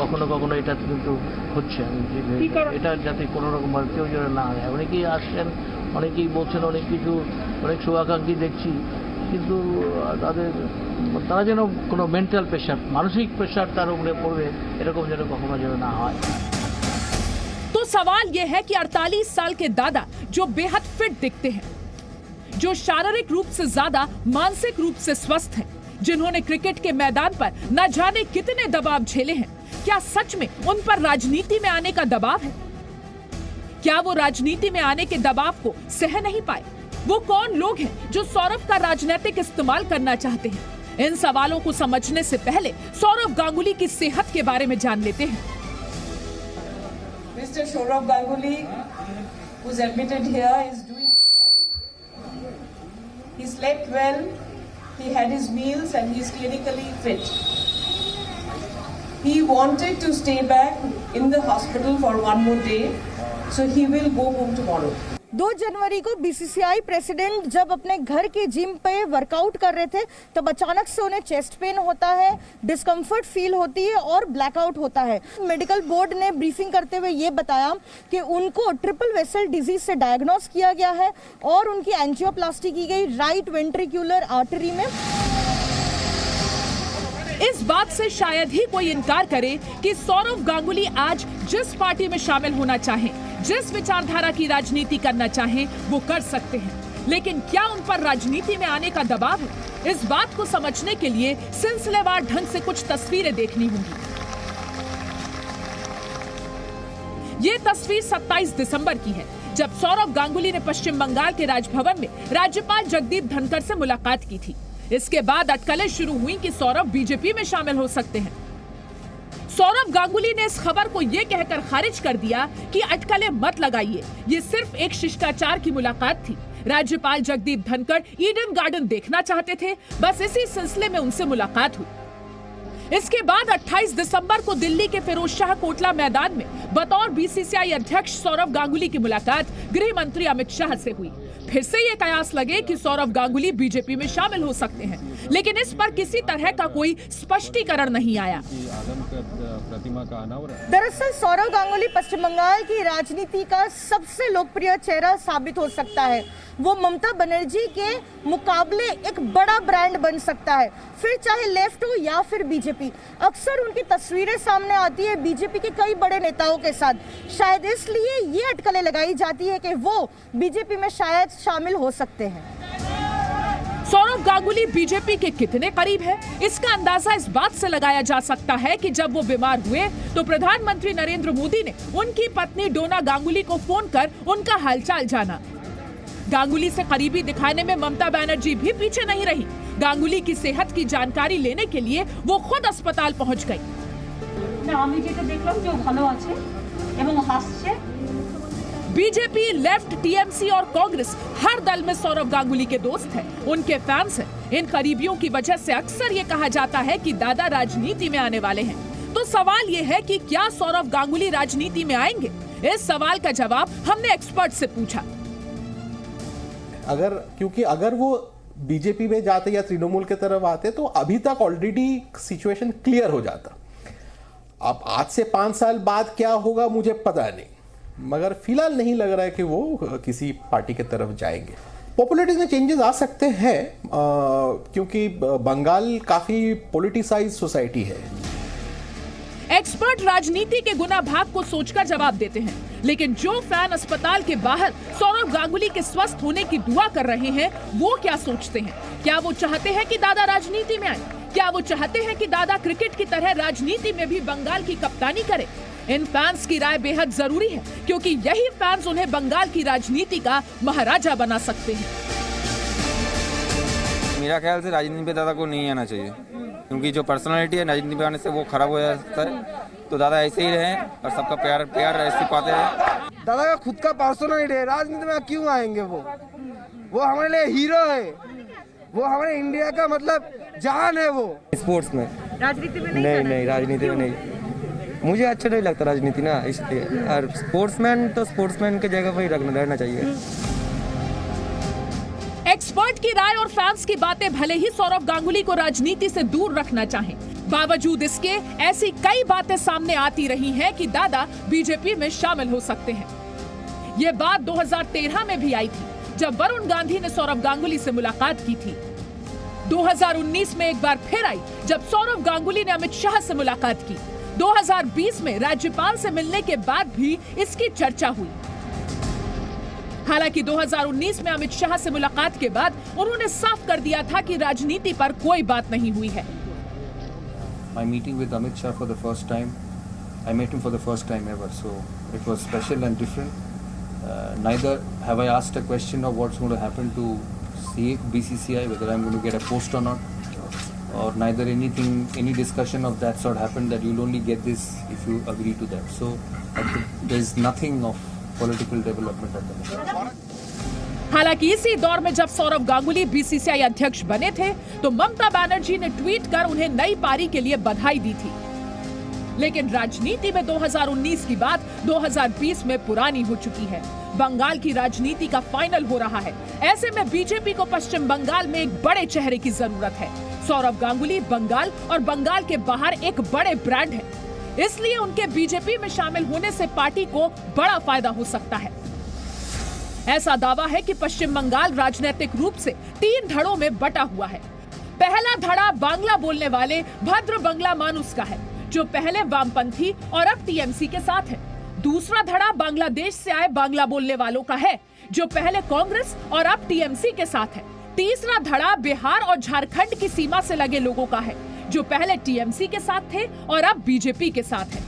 কখনো কখনো এটা কিন্তু হচ্ছে, এটা যাতে কোনো রকমভাবে কেউ যেন না হয়। অনেকেই আসছেন, অনেকেই বলছেন অনেক কিছু, অনেক শুভাকাঙ্ক্ষী দেখছি, কিন্তু তারা যেন কোনো মেন্টাল প্রেশার, মানসিক প্রেশার তার উপরে পড়বে, এরকম যেন কখনো যেন না হয়। तो सवाल यह है कि 48 साल के दादा जो बेहद फिट दिखते हैं, जो शारीरिक रूप से ज्यादा मानसिक रूप से स्वस्थ हैं, जिन्होंने क्रिकेट के मैदान पर न जाने कितने दबाव झेले हैं, क्या सच में उन पर राजनीति में आने का दबाव है? क्या वो राजनीति में आने के दबाव को सह नहीं पाए? वो कौन लोग हैं जो सौरव का राजनीतिक इस्तेमाल करना चाहते हैं? इन सवालों को समझने से पहले सौरव गांगुली की सेहत के बारे में जान लेते हैं। Mr. Saurav Ganguly, who's admitted here, is doing well. He slept well, he had his meals, and he is clinically fit. He wanted to stay back in the hospital for one more day, so he will go home tomorrow. 2 जनवरी को BCCI president जब अपने घर के gym पे workout कर रहे थे तब अचानक से उन्हें चेस्ट पेन होता है, डिस्कम्फर्ट फील होती है और ब्लैकआउट होता है। मेडिकल बोर्ड ने ब्रीफिंग करते हुए ये बताया कि उनको ट्रिपल वेसल डिजीज से डायग्नोस किया गया है और उनकी एंजियोप्लास्टी की गई राइट वेंट्रिकुलर आर्टरी में। इस बात से शायद ही कोई इनकार करे कि सौरव गांगुली आज जिस पार्टी में शामिल होना चाहें, जिस विचारधारा की राजनीति करना चाहें, वो कर सकते हैं। लेकिन क्या उन पर राजनीति में आने का दबाव है? इस बात को समझने के लिए सिलसिलेवार ढंग से कुछ तस्वीरें देखनी होंगी। ये तस्वीर 27 दिसंबर की है, जब सौरव गांगुली ने पश्चिम बंगाल के राजभवन में राज्यपाल जगदीप धनखड़ से मुलाकात की थी। इसके बाद अटकलें शुरू हुई कि सौरव बीजेपी में शामिल हो सकते हैं। सौरव गांगुली ने इस खबर को यह कहकर खारिज कर दिया कि अटकलें मत लगाइए, ये सिर्फ एक शिष्टाचार की मुलाकात थी। राज्यपाल जगदीप धनखड़ ईडन गार्डन देखना चाहते थे, बस इसी सिलसिले में उनसे मुलाकात हुई। इसके बाद 28 दिसंबर को दिल्ली के फिरोजशाह कोटला मैदान में बतौर बीसीसीआई अध्यक्ष सौरव गांगुली की मुलाकात गृह मंत्री अमित शाह से हुई। फिर से ये कयास लगे कि सौरव गांगुली बीजेपी में शामिल हो सकते हैं, लेकिन इस पर किसी तरह का कोई स्पष्टीकरण नहीं आया। दरअसल सौरव गांगुली पश्चिम बंगाल की राजनीति का सबसे लोकप्रिय चेहरा साबित हो सकता है। वो ममता बनर्जी के मुकाबले एक बड़ा ब्रांड बन सकता है, फिर चाहे लेफ्ट हो या फिर बीजेपी। अक्सर उनकी तस्वीरें सामने आती है बीजेपी के कई बड़े नेताओं के साथ। शायद इसलिए ये अटकलें लगाई जाती है कि वो बीजेपी में शायद शामिल हो सकते हैं। सौरव गांगुली बीजेपी के कितने करीब है, इसका अंदाजा इस बात से लगाया जा सकता है कि जब वो बीमार हुए तो प्रधानमंत्री नरेंद्र मोदी ने उनकी पत्नी डोना गांगुली को फोन कर उनका हालचाल जाना। गांगुली से करीबी दिखाने में ममता बनर्जी भी पीछे नहीं रही। गांगुली की सेहत की जानकारी लेने के लिए वो खुद अस्पताल पहुंच गई। बीजेपी, लेफ्ट, टीएमसी और कांग्रेस हर दल में सौरव गांगुली के दोस्त हैं, उनके फैंस हैं। इन करीबियों की वजह से अक्सर ये कहा जाता है कि दादा राजनीति में आने वाले हैं। तो सवाल ये है कि क्या सौरव गांगुली राजनीति में आएंगे? इस सवाल का जवाब हमने एक्सपर्ट से पूछा। क्योंकि अगर वो बीजेपी में जाते या तृणमूल की तरफ आते तो अभी तक ऑलरेडी सिचुएशन क्लियर हो जाता। अब आज से 5 साल बाद क्या होगा मुझे पता नहीं, मगर फिलहाल नहीं लग रहा है कि वो किसी पार्टी की तरफ जाएंगे। पॉपुलैरिटी में चेंजेस आ सकते हैं क्योंकि बंगाल काफी पॉलिटिसाइज सोसाइटी है। एक्सपर्ट राजनीति के गुना भाग को सोचकर जवाब देते हैं, लेकिन जो फैन अस्पताल के बाहर सौरव गांगुली के स्वस्थ होने की दुआ कर रहे हैं, वो क्या सोचते हैं? क्या वो चाहते हैं कि दादा राजनीति में आए? क्या वो चाहते हैं कि दादा क्रिकेट की तरह राजनीति में भी बंगाल की कप्तानी करे? इन फैंस की राय बेहद जरूरी है, क्योंकि यही फैंस उन्हें बंगाल की राजनीति का महाराजा बना सकते हैं। मेरा ख्याल से राजनीति पे दादा को नहीं आना चाहिए, क्योंकि जो पर्सनालिटी है राजनीति में आने से वो खराब हो जाता है। तो दादा ऐसे ही रहे और सबका प्यार ऐसे पाते हैं। दादा का खुद का पर्सनालिटी है, राजनीति में क्यों आएंगे? वो हमारे लिए हीरो है, वो हमारे इंडिया का मतलब जान है। वो स्पोर्ट्स में राजनीति में नहीं राजनीति में नहीं, मुझे अच्छा नहीं लगता राजनीति ना, इसलिए। और स्पोर्ट्समैन तो स्पोर्ट्समैन की जगह पर ही रहना चाहिए। एक्सपर्ट की राय और फैंस की बातें भले ही सौरव गांगुली को राजनीति से दूर रखना चाहें, बावजूद इसके ऐसी कई बातें सामने आती रही हैं कि दादा बीजेपी में शामिल हो सकते हैं। ये बात 2013 में भी आई थी जब वरुण गांधी ने सौरव गांगुली से मुलाकात की थी। 2019 में एक बार फिर आई जब सौरव गांगुली ने अमित शाह से मुलाकात की। 2020 में राज्यपाल से मिलने के बाद भी इसकी चर्चा हुई। हालांकि 2019 में अमित शाह से मुलाकात के बाद उन्होंने साफ कर दिया था कि राजनीति पर कोई बात नहीं हुई है। My meeting with Amit Shah for the first time, I met him for the first time ever, so it was special and different. Neither have I asked a question of what's going to happen to BCCI, whether I'm going to get a post or not, or neither any discussion of that sort happened that you'll only get this if you agree to that. So there's nothing of political development at the moment. हालांकि इसी दौर में जब Saurav Ganguly BCCI अध्यक्ष बने थे तो ममता बनर्जी ने ट्वीट कर उन्हें नई पारी के लिए बधाई दी थी। लेकिन राजनीति में 2019 की बात 2020 में पुरानी हो चुकी है। बंगाल की राजनीति का फाइनल हो रहा है। ऐसे में बीजेपी को पश्चिम बंगाल में एक बड़े चेहरे की जरूरत है। सौरव गांगुली बंगाल और बंगाल के बाहर एक बड़े ब्रांड है, इसलिए उनके बीजेपी में शामिल होने से पार्टी को बड़ा फायदा हो सकता है। ऐसा दावा है कि पश्चिम बंगाल राजनीतिक रूप से 3 धड़ों में बटा हुआ है। पहला धड़ा बांग्ला बोलने वाले भद्र बंगला मानुस का है, जो पहले वामपंथी और अब टीएमसी के साथ है। दूसरा धड़ा बांग्लादेश से आए बांग्ला बोलने वालों का है, जो पहले कांग्रेस और अब टीएमसी के साथ है। तीसरा धड़ा बिहार और झारखंड की सीमा से लगे लोगों का है, जो पहले टीएमसी के साथ थे और अब बीजेपी के साथ है।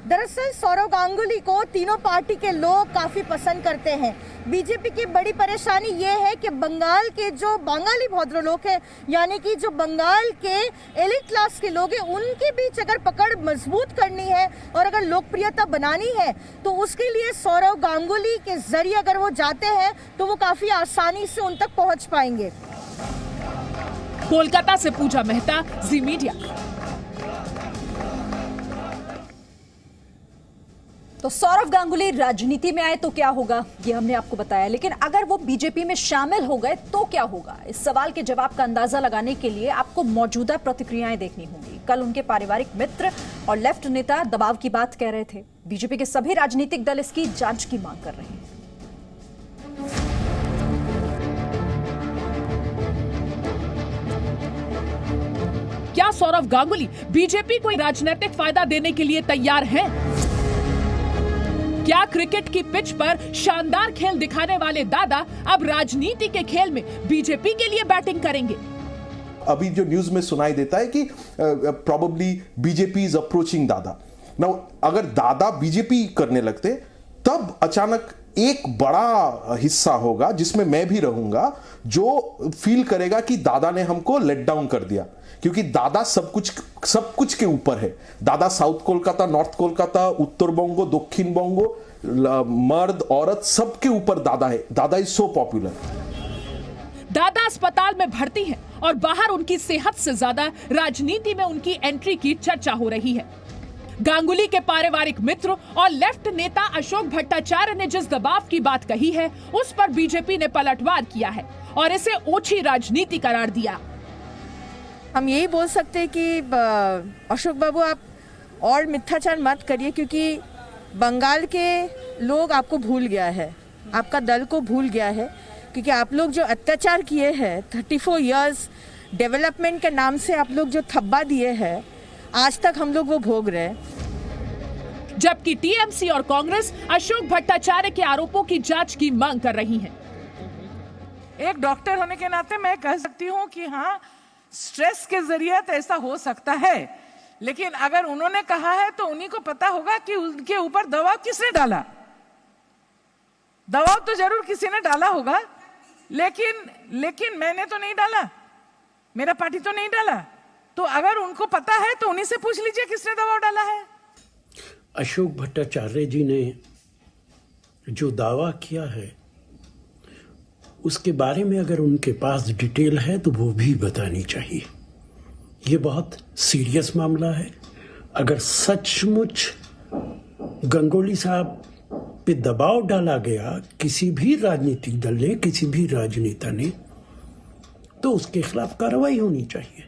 दरअसल सौरव गांगुली को तीनों पार्टी के लोग काफी पसंद करते हैं। बीजेपी की बड़ी परेशानी ये है कि बंगाल के जो बंगाली भद्र लोग हैं, यानी कि जो बंगाल के एलिट क्लास के लोग हैं, उनके बीच अगर पकड़ मजबूत करनी है और अगर लोकप्रियता बनानी है तो उसके लिए सौरव गांगुली के जरिए अगर वो जाते हैं तो वो काफी आसानी से उन तक पहुंच पाएंगे। कोलकाता से पूजा मेहता, जी मीडिया। तो सौरव गांगुली राजनीति में आए तो क्या होगा, ये हमने आपको बताया, लेकिन अगर वो बीजेपी में शामिल हो गए तो क्या होगा? इस सवाल के जवाब का अंदाजा लगाने के लिए आपको मौजूदा प्रतिक्रियाएं देखनी होंगी। कल उनके पारिवारिक मित्र और लेफ्ट नेता दबाव की बात कह रहे थे। बीजेपी के सभी राजनीतिक दल इसकी जांच की मांग कर रहे हैं। क्या सौरव गांगुली बीजेपी को राजनीतिक फायदा देने के लिए तैयार हैं? क्या क्रिकेट की पिच पर शानदार खेल दिखाने वाले दादा अब राजनीति के खेल में बीजेपी के लिए बैटिंग करेंगे? अभी जो न्यूज में सुनाई देता है कि प्रोबेबली बीजेपी इज अप्रोचिंग दादा। नाउ अगर दादा बीजेपी करने लगते तब अचानक एक बड़ा हिस्सा होगा जिसमें मैं भी रहूंगा, जो फील करेगा कि दादा ने हमको लेट डाउन कर दिया, क्योंकि दादा सब कुछ के ऊपर है। दादा साउथ कोलकाता, नॉर्थ कोलकाता, उत्तर बंगो, दक्षिण बंगो, मर्द औरत सबके ऊपर दादा है। दादा इज सो पॉपुलर। दादा अस्पताल में भर्ती हैं और बाहर उनकी सेहत से ज्यादा राजनीति में उनकी एंट्री की चर्चा हो रही है। गांगुली के पारिवारिक मित्र और लेफ्ट नेता अशोक भट्टाचार्य ने जिस दबाव की बात कही है, उस पर बीजेपी ने पलटवार किया है और इसे ओछी राजनीति करार दिया। हम यही बोल सकते हैं कि अशोक बाबू आप और मिथ्याचार मत करिए, क्योंकि बंगाल के लोग आपको भूल गया है, आपका दल को भूल गया है, क्योंकि आप लोग जो अत्याचार किए हैं 34 इयर्स डेवलपमेंट के नाम से आप लोग जो थब्बा दिए हैं, आज तक हम लोग वो भोग रहे हैं। जबकि टीएमसी और कांग्रेस अशोक भट्टाचार्य के आरोपों की जांच की मांग कर रही हैं। एक डॉक्टर होने के नाते मैं कह सकती हूँ कि हाँ, स्ट्रेस के जरिए तो ऐसा हो सकता है, लेकिन अगर उन्होंने कहा है तो उन्हीं को पता होगा कि उनके ऊपर दबाव किसने डाला। दबाव तो जरूर किसी ने डाला होगा, लेकिन मैंने तो नहीं डाला, मेरा पार्टी तो नहीं डाला। तो अगर उनको पता है तो उन्हीं से पूछ लीजिए किसने दबाव डाला है। अशोक भट्टाचार्य जी ने जो दावा किया है उसके बारे में अगर उनके पास डिटेल है तो वो भी बतानी चाहिए। ये बहुत सीरियस मामला है। अगर सचमुच गांगुली साहब पे दबाव डाला गया किसी भी राजनीतिक दल ने, किसी भी राजनेता ने, तो उसके खिलाफ कार्रवाई होनी चाहिए।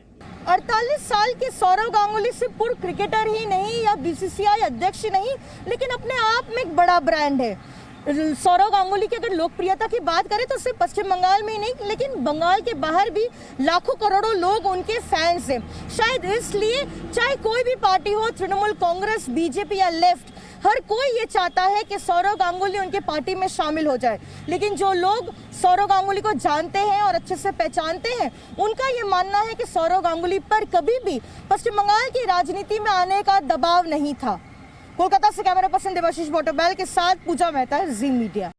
48 साल के सौरव गांगुली सिर्फ पूर्व क्रिकेटर ही नहीं या बीसीसीआई अध्यक्ष ही नहीं, लेकिन अपने आप में एक बड़ा ब्रांड है। सौरव गांगुली की अगर लोकप्रियता की बात करें तो सिर्फ पश्चिम बंगाल में ही नहीं, लेकिन बंगाल के बाहर भी लाखों करोड़ों लोग उनके फैंस हैं। शायद इसलिए चाहे कोई भी पार्टी हो, तृणमूल कांग्रेस, बीजेपी या लेफ्ट, हर कोई ये चाहता है कि सौरव गांगुली उनके पार्टी में शामिल हो जाए। लेकिन जो लोग सौरव गांगुली को जानते हैं और अच्छे से पहचानते हैं, उनका ये मानना है कि सौरव गांगुली पर कभी भी पश्चिम बंगाल की राजनीति में आने का दबाव नहीं था। कोलकाता से कैमरा पर्सन देवाशीष बोटोबैल के साथ पूजा मेहता, जी मीडिया।